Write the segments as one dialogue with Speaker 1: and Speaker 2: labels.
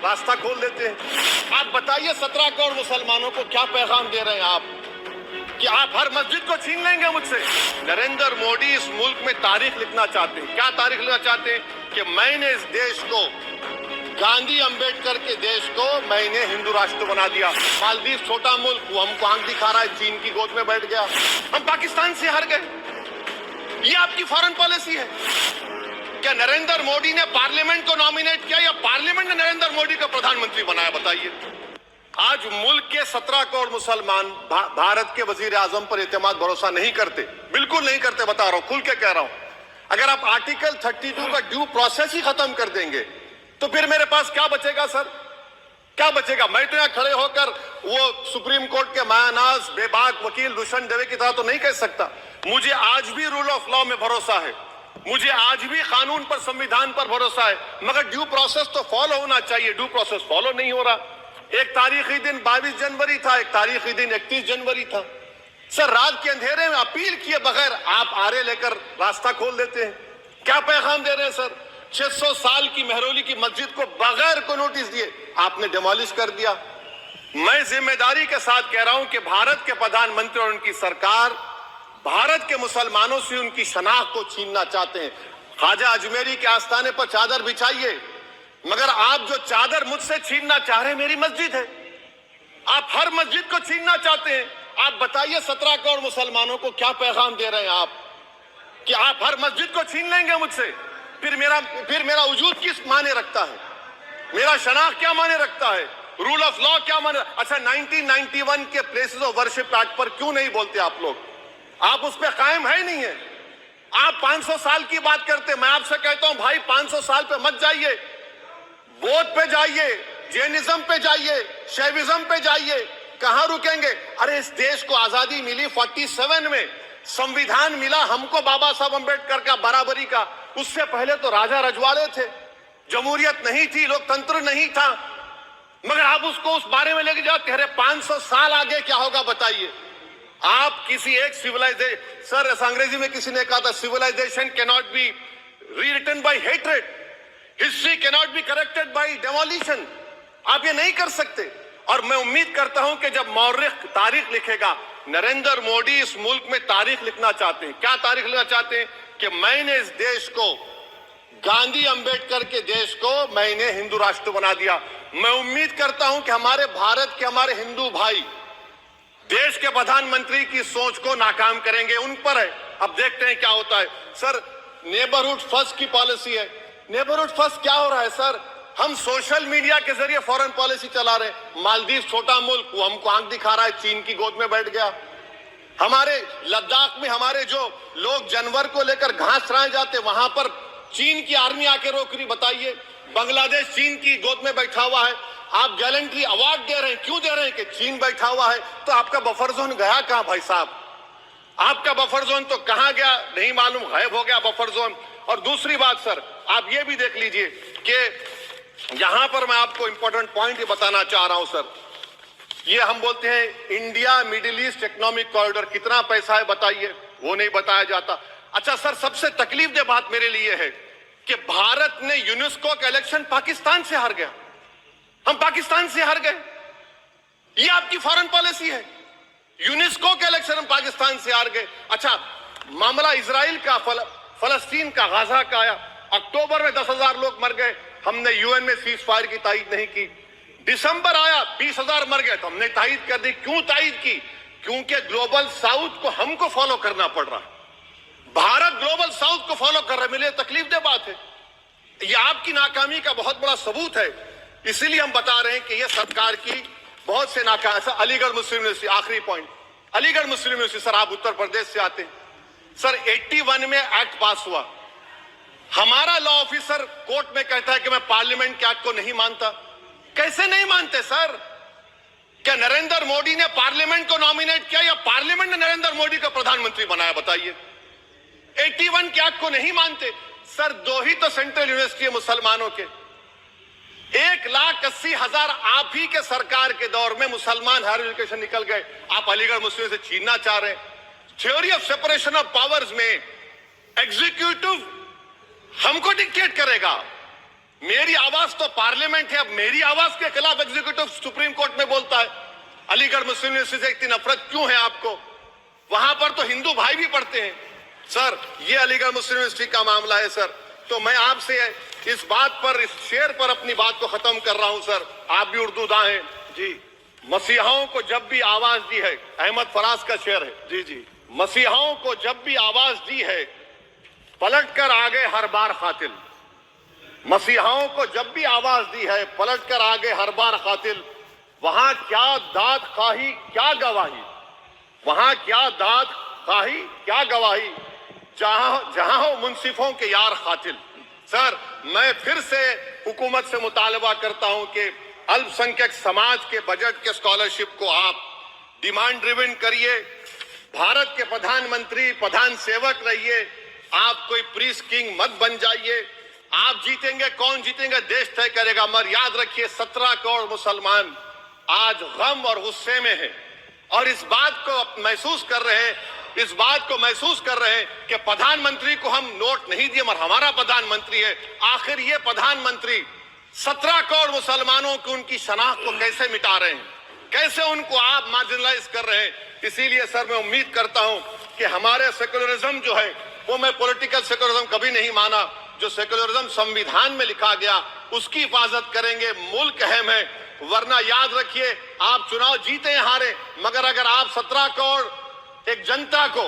Speaker 1: रास्ता खोल देते हैं। आप बताइए 17 करोड़ मुसलमानों को क्या पैगाम दे रहे हैं आप कि आप हर मस्जिद को छीन लेंगे मुझसे। नरेंद्र मोदी इस मुल्क में तारीख लिखना चाहते हैं। क्या तारीख लिखना चाहते हैं कि मैंने इस देश को, गांधी अंबेडकर के देश को मैंने हिंदू राष्ट्र बना दिया। मालदीव छोटा मुल्क, वो हमको आंख दिखा रहा है, चीन की गोद में बैठ गया। हम पाकिस्तान से हार गए। ये आपकी फॉरेन पॉलिसी है क्या? नरेंद्र मोदी ने पार्लियामेंट को नॉमिनेट किया या पार्लियामेंट ने नरेंद्र मोदी को प्रधानमंत्री बनाया? बताइए। आज मुल्क के 17 करोड़ मुसलमान भारत के वजीर आजम पर एतमाद भरोसा नहीं करते, बिल्कुल नहीं करते। बता रहा हूं, खुल के कह रहा हूं। अगर आप आर्टिकल 32 का ड्यू प्रोसेस ही खत्म कर देंगे तो फिर मेरे पास क्या बचेगा सर? क्या बचेगा? मैं तो यहां खड़े होकर वो सुप्रीम कोर्ट के मायानाज बेबाक वकील दुष्यंत दवे की तरह तो नहीं कह सकता। मुझे आज भी रूल ऑफ लॉ में भरोसा है, मुझे आज भी कानून पर, संविधान पर भरोसा है, मगर ड्यू प्रोसेस तो फॉलो होना चाहिए। ड्यू प्रोसेस फॉलो नहीं हो रहा। एक तारीखी दिन 22 जनवरी था, एक तारीखी दिन 31 जनवरी था। सर, रात के अंधेरे में अपील किए बगैर आप आरे लेकर रास्ता खोल देते हैं। क्या पैगाम दे रहे हैं सर? 600 साल की मेहरौली की मस्जिद को बगैर को नोटिस दिए आपने डिमोलिश कर दिया। मैं जिम्मेदारी के साथ कह रहा हूं कि भारत के प्रधानमंत्री और उनकी सरकार भारत के मुसलमानों से उनकी शनाख्त को छीनना चाहते हैं। ख्वाजा अजमेरी के आस्थाने पर चादर बिछाइए, मगर आप जो चादर मुझसे छीनना चाह रहे हैं, मेरी मस्जिद है। आप हर मस्जिद को छीनना चाहते हैं। आप बताइए 17 करोड़ मुसलमानों को क्या पैगाम दे रहे हैं आप कि आप हर मस्जिद को छीन लेंगे मुझसे? फिर मेरा वजूद किस माने रखता है? मेरा शनाख्त क्या माने रखता है? रूल ऑफ लॉ क्या माने? अच्छा, 1991 के प्लेसेस ऑफ वर्शिप एक्ट पर क्यों नहीं बोलते आप लोग? आप उस पर कायम है नहीं है। आप 500 साल की बात करते। मैं आपसे कहता हूं भाई, 500 साल पे मत जाइए, बौद्ध पे जाइए, जैनिज्म पे जाइए, शैविज्म पे जाइए। कहां रुकेंगे? अरे इस देश को आजादी मिली 47 में, संविधान मिला हमको बाबा साहब अम्बेडकर का बराबरी का। उससे पहले तो राजा रजवाड़े थे, जमहूरियत नहीं थी, लोकतंत्र नहीं था, मगर आप उसको उस बारे में लेके जाते। अरे 500 साल आगे क्या होगा बताइए? आप किसी एक सिविलाइजेशन, सर अंग्रेजी में किसी ने कहा था, civilization can not be rewritten by hatred, history can not be corrected by demolition. आप ये नहीं कर सकते। और मैं उम्मीद करता हूं कि जब मौर्रिख तारीख लिखेगा, नरेंद्र मोदी इस मुल्क में तारीख लिखना चाहते हैं। क्या तारीख लिखना चाहते हैं कि मैंने इस देश को, गांधी अंबेडकर के देश को मैंने हिंदू राष्ट्र बना दिया। मैं उम्मीद करता हूं कि हमारे भारत के हमारे हिंदू भाई देश के प्रधानमंत्री की सोच को नाकाम करेंगे। उन पर है, अब देखते हैं क्या होता है। सर, नेबरहुड फर्स्ट की पॉलिसी है। नेबरहुड फर्स्ट क्या हो रहा है सर? हम सोशल मीडिया के जरिए फॉरेन पॉलिसी चला रहे हैं। मालदीव छोटा मुल्क, वो हमको आंख दिखा रहा है, चीन की गोद में बैठ गया। हमारे लद्दाख में हमारे जो लोग जानवर को लेकर घास चराए जाते, वहां पर चीन की आर्मी आके रोक रही। बताइए, बांग्लादेश चीन की गोद में बैठा हुआ है। आप गैलेंट्री अवार्ड दे रहे हैं, क्यों दे रहे हैं? कि चीन बैठा हुआ है। तो आपका बफर जोन गया कहां भाई साहब? आपका बफर जोन तो कहां गया नहीं मालूम, गायब हो गया बफर जोन। और दूसरी बात सर, आप ये भी देख लीजिए कि यहां पर मैं आपको इंपॉर्टेंट पॉइंट बताना चाह रहा हूं सर। ये हम बोलते हैं India middle east economic corridor, कितना पैसा है बताइए? वो नहीं बताया जाता। अच्छा सर, सबसे तकलीफदेह बात मेरे लिए है कि भारत ने यूनेस्को का इलेक्शन पाकिस्तान से हार गया। हम पाकिस्तान से हार गए। ये आपकी फॉरेन पॉलिसी है। यूनेस्को के इलेक्शन हम पाकिस्तान से हार गए। अच्छा, मामला इजराइल का, फलस्तीन का, गाजा का आया। अक्टूबर में 10,000 लोग मर गए, हमने यूएन में सीज फायर की तायीद नहीं की। दिसंबर आया, 20,000 मर गए, तो हमने तायीद कर दी। क्यों तायीद की? क्योंकि ग्लोबल साउथ को हमको फॉलो करना पड़ रहा है। भारत ग्लोबल साउथ को फॉलो कर रहा है। मेरे लिए तकलीफदेह बात है। यह आपकी नाकामी का बहुत बड़ा सबूत है। इसीलिए हम बता रहे हैं कि यह सरकार की बहुत से नाकाम। अलीगढ़ मुस्लिम यूनिवर्सिटी, आखिरी पॉइंट, अलीगढ़ मुस्लिम यूनिवर्सिटी। सर, आप उत्तर प्रदेश से आते हैं। सर, 81 में एक्ट पास हुआ। हमारा लॉ ऑफिसर कोर्ट में कहता है कि मैं पार्लियामेंट के एक्ट को नहीं मानता। कैसे नहीं मानते सर? क्या नरेंद्र मोदी ने पार्लियामेंट को नॉमिनेट किया या पार्लियामेंट ने नरेंद्र मोदी को प्रधानमंत्री बनाया? बताइए। 81 के एक्ट को नहीं मानते। सर, 2 ही तो सेंट्रल यूनिवर्सिटी है मुसलमानों के। 1,80,000 आप ही के सरकार के दौर में मुसलमान हायर एजुकेशन निकल गए। आप अलीगढ़ मुस्लिम से छीनना चाह रहे हैं। Theory of separation of powers में एग्जीक्यूटिव हमको डिक्टेट करेगा, मेरी आवाज तो पार्लियामेंट है, अब मेरी आवाज के खिलाफ एग्जीक्यूटिव सुप्रीम कोर्ट में बोलता है। अलीगढ़ मुस्लिम यूनिवर्सिटी से इतनी नफरत क्यों है आपको? वहां पर तो हिंदू भाई भी पढ़ते हैं। सर, ये अलीगढ़ मुस्लिम यूनिवर्सिटी का मामला है सर। तो मैं आपसे इस बात पर, इस शेर पर अपनी बात को खत्म कर रहा हूं सर। आप भी उर्दूदां हैं जी। मसीहाओं को जब भी आवाज दी है, अहमद फराज का शेर है जी जी, मसीहाओं को जब भी आवाज दी है पलट कर आ गए हर बार कातिल। मसीहाओं को जब भी आवाज दी है पलट कर आ गए हर बार कातिल। वहां क्या दाद खाही क्या गवाही, वहां क्या दाद खाही क्या गवाही, जहां हो मुंसिफों के यार कातिल। सर, मैं फिर से हुकूमत से मुतालबा करता हूं कि अल्पसंख्यक समाज के बजट के स्कॉलरशिप को आप डिमांड ड्रिवन करिए। भारत के प्रधानमंत्री प्रधान सेवक रहिए, आप कोई प्रीस किंग मत बन जाइए। आप जीतेंगे, कौन जीतेंगे देश तय करेगा, मगर याद रखिए 17 करोड़ मुसलमान आज गम और गुस्से में हैं और इस बात को महसूस कर रहे हैं, कि प्रधानमंत्री को हम नोट नहीं दिए मगर हमारा प्रधानमंत्री है। आखिर ये प्रधानमंत्री 17 करोड़ मुसलमानों की उनकी शनाख्त को कैसे मिटा रहे हैं, कैसे उनको आप मार्जिनलाइज कर रहे हैं। इसीलिए सर, मैं उम्मीद करता हूं कि हमारे सेकुलरिज्म जो है, वो मैं पॉलिटिकल सेकुलरिज्म कभी नहीं माना, जो सेकुलरिज्म संविधान में लिखा गया उसकी हिफाजत करेंगे। मुल्क अहम है, वरना याद रखिए आप चुनाव जीते या हारे, मगर अगर आप 17 करोड़ एक जनता को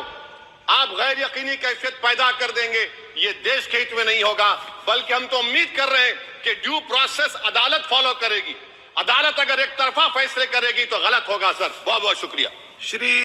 Speaker 1: आप गैर यकीनी कैफियत पैदा कर देंगे, ये देश के हित में नहीं होगा। बल्कि हम तो उम्मीद कर रहे हैं कि ड्यू प्रोसेस अदालत फॉलो करेगी। अदालत अगर एक तरफा फैसले करेगी तो गलत होगा सर। बहुत बहुत शुक्रिया।
Speaker 2: श्री